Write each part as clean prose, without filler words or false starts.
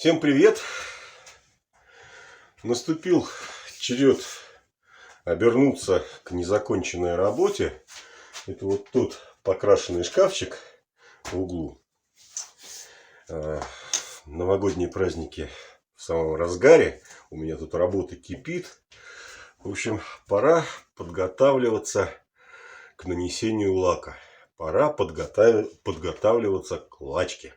Всем привет! Наступил черед обернуться к незаконченной работе. Это вот тот покрашенный шкафчик в углу. Новогодние праздники в самом разгаре. У меня тут работа кипит. В общем, пора подготавливаться к нанесению лака. Пора подготавливаться к лачке.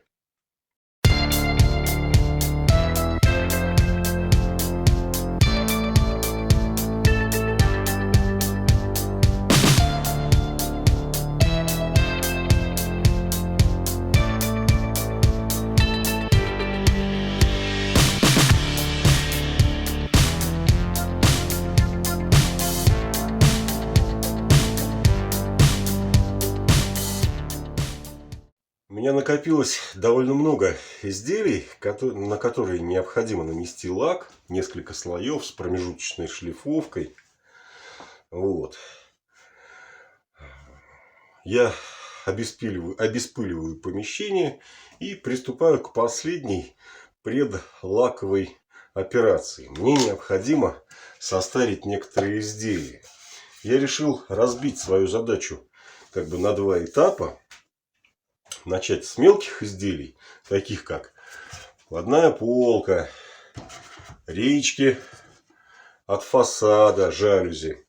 У меня накопилось довольно много изделий, на которые необходимо нанести лак. Несколько слоев с промежуточной шлифовкой. Вот. Я обеспыливаю помещение и приступаю к последней предлаковой операции. Мне необходимо состарить некоторые изделия. Я решил разбить свою задачу на два этапа. Начать с мелких изделий, таких как входная полка, речки от фасада, жалюзи,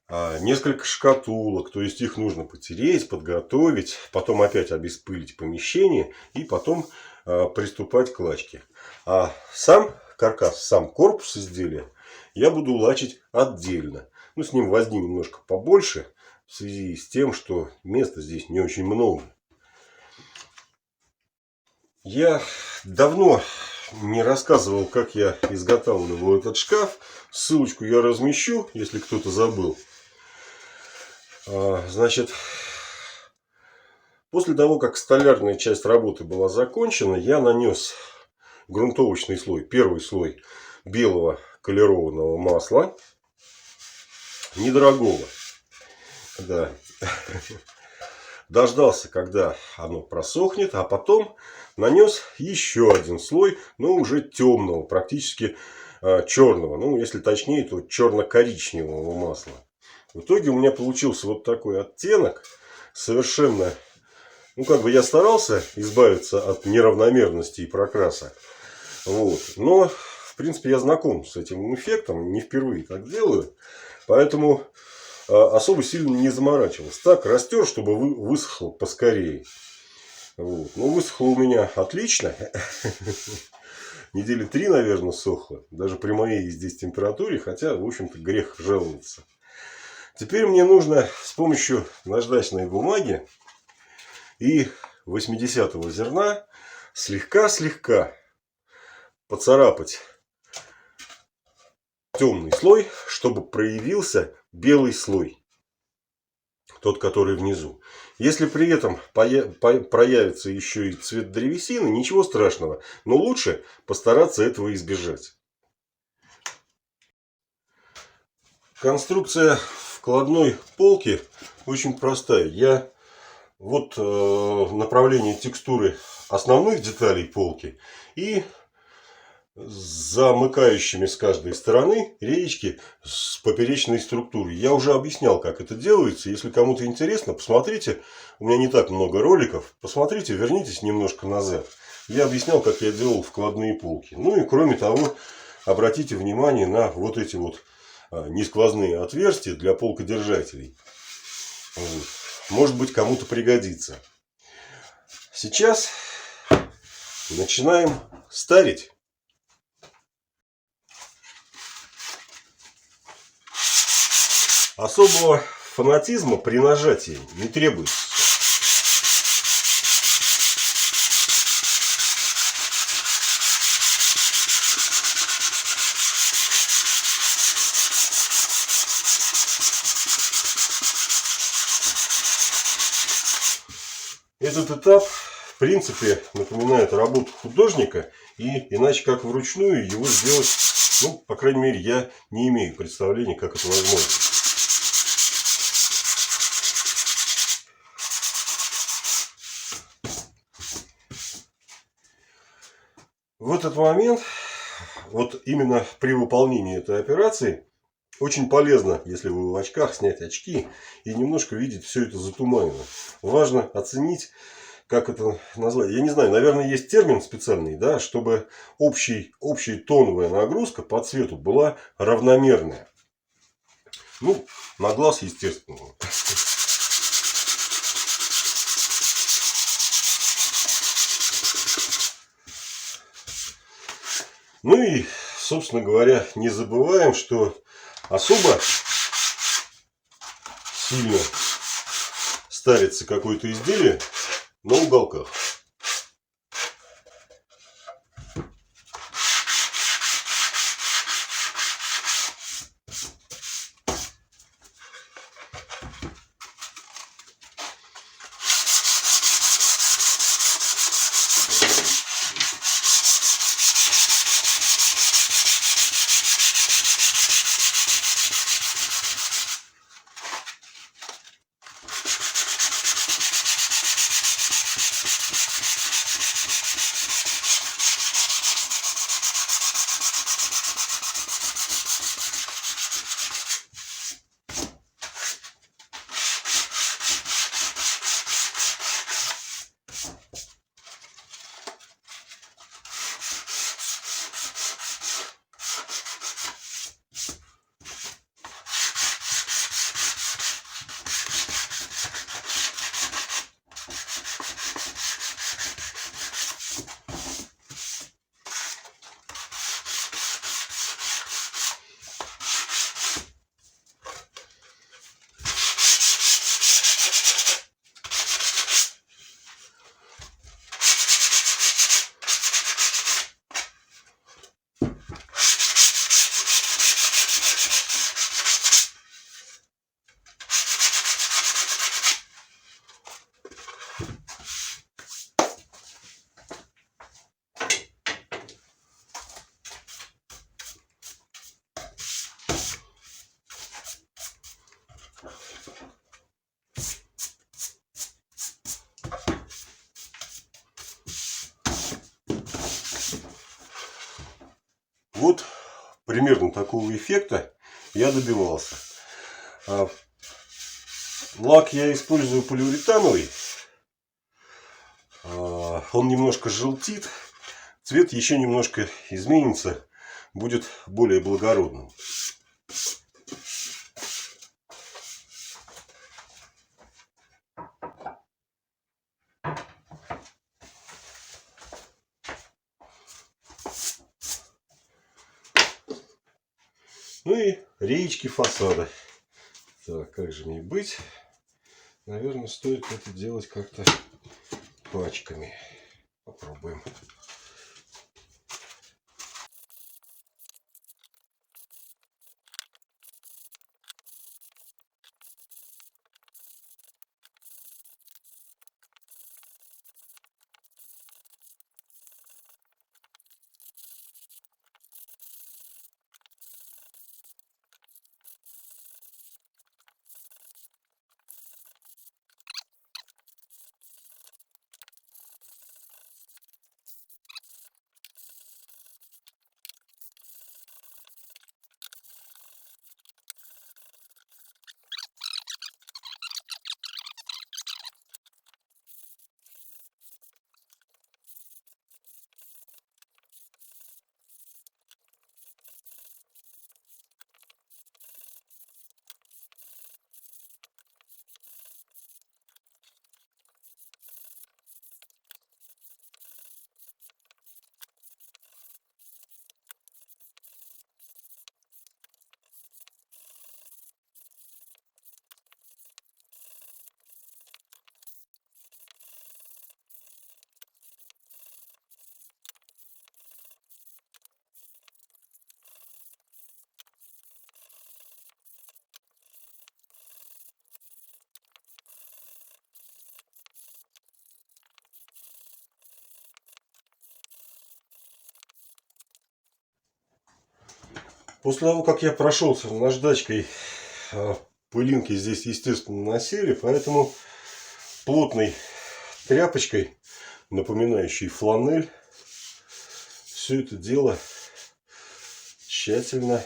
несколько шкатулок, то есть их нужно потереть, подготовить, потом опять обеспылить помещение и потом приступать к лачке. А сам каркас, сам корпус изделия я буду лачить отдельно. С ним возни немножко побольше. В связи с тем, что места здесь не очень много. Я давно не рассказывал, как я изготавливал этот шкаф. Ссылочку я размещу, если кто-то забыл. Значит, после того, как столярная часть работы была закончена, я нанес грунтовочный слой, первый слой белого колерованного масла, недорогого. Да. Дождался, когда оно просохнет, а потом нанес еще один слой, но уже темного, практически черного. Если точнее, то черно-коричневого масла. В итоге у меня получился вот такой оттенок. Совершенно, я старался избавиться от неравномерности и прокраса. Вот. Но, в принципе, я знаком с этим эффектом, не впервые так делаю. Поэтому особо сильно не заморачивался. Так растер, чтобы высохло поскорее. Вот. Высохло у меня отлично. Недели 3, наверное, сохло. Даже при моей здесь температуре. Хотя, в общем-то, грех жаловаться. Теперь мне нужно с помощью наждачной бумаги и 80-го зерна слегка-слегка поцарапать темный слой, чтобы проявился белый слой. Тот, который внизу. Если при этом проявится еще и цвет древесины, ничего страшного. Но лучше постараться этого избежать. Конструкция вкладной полки очень простая. Я направление текстуры основных деталей полки и замыкающими с каждой стороны реечки с поперечной структурой. Я уже объяснял, как это делается. Если кому-то интересно, посмотрите. У меня не так много роликов. Посмотрите, вернитесь немножко назад. Я объяснял, как я делал вкладные полки. И кроме того, обратите внимание на вот эти несквозные отверстия для полкодержателей. Может быть, кому-то пригодится. Сейчас начинаем старить. Особого фанатизма при нажатии не требуется. Этот этап, в принципе, напоминает работу художника. И иначе как вручную его сделать, по крайней мере, я не имею представления, как это возможно. В этот момент, вот именно при выполнении этой операции, очень полезно, если вы в очках, снять очки и немножко видеть все это затуманено. Важно оценить, как это назвать. Я не знаю, наверное, есть термин специальный, да, чтобы общая тоновая нагрузка по цвету была равномерная. Ну, на глаз, естественно. Ну и, собственно говоря, не забываем, что особо сильно старится какое-то изделие на уголках. Вот примерно такого эффекта я добивался. Лак я использую полиуретановый. Он немножко желтит. Цвет еще немножко изменится. Будет более благородным. Ну и реечки фасада. Так, как же мне быть? Наверное, стоит это делать как-то пачками. Попробуем. После того, как я прошелся наждачкой, пылинки здесь, естественно, насели, поэтому плотной тряпочкой, напоминающей фланель, все это дело тщательно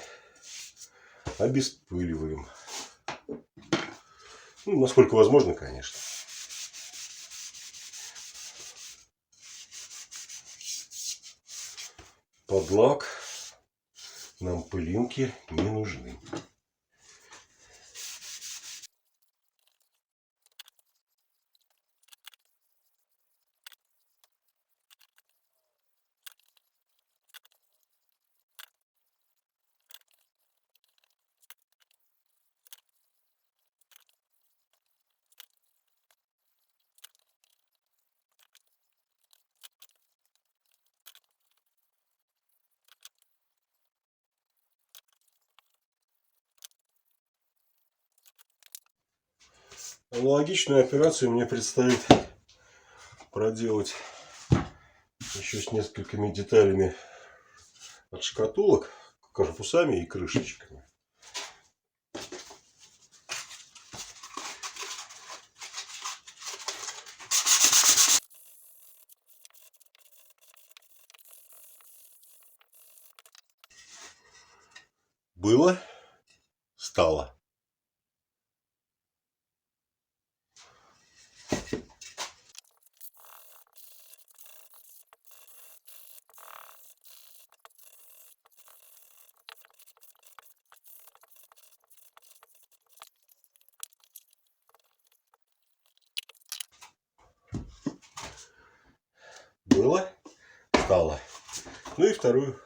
обеспыливаем. Ну, насколько возможно, конечно. Под лак нам пылинки не нужны. Аналогичную операцию мне предстоит проделать еще с несколькими деталями от шкатулок, корпусами и крышечками. Было, стало. Было, стало. Ну и вторую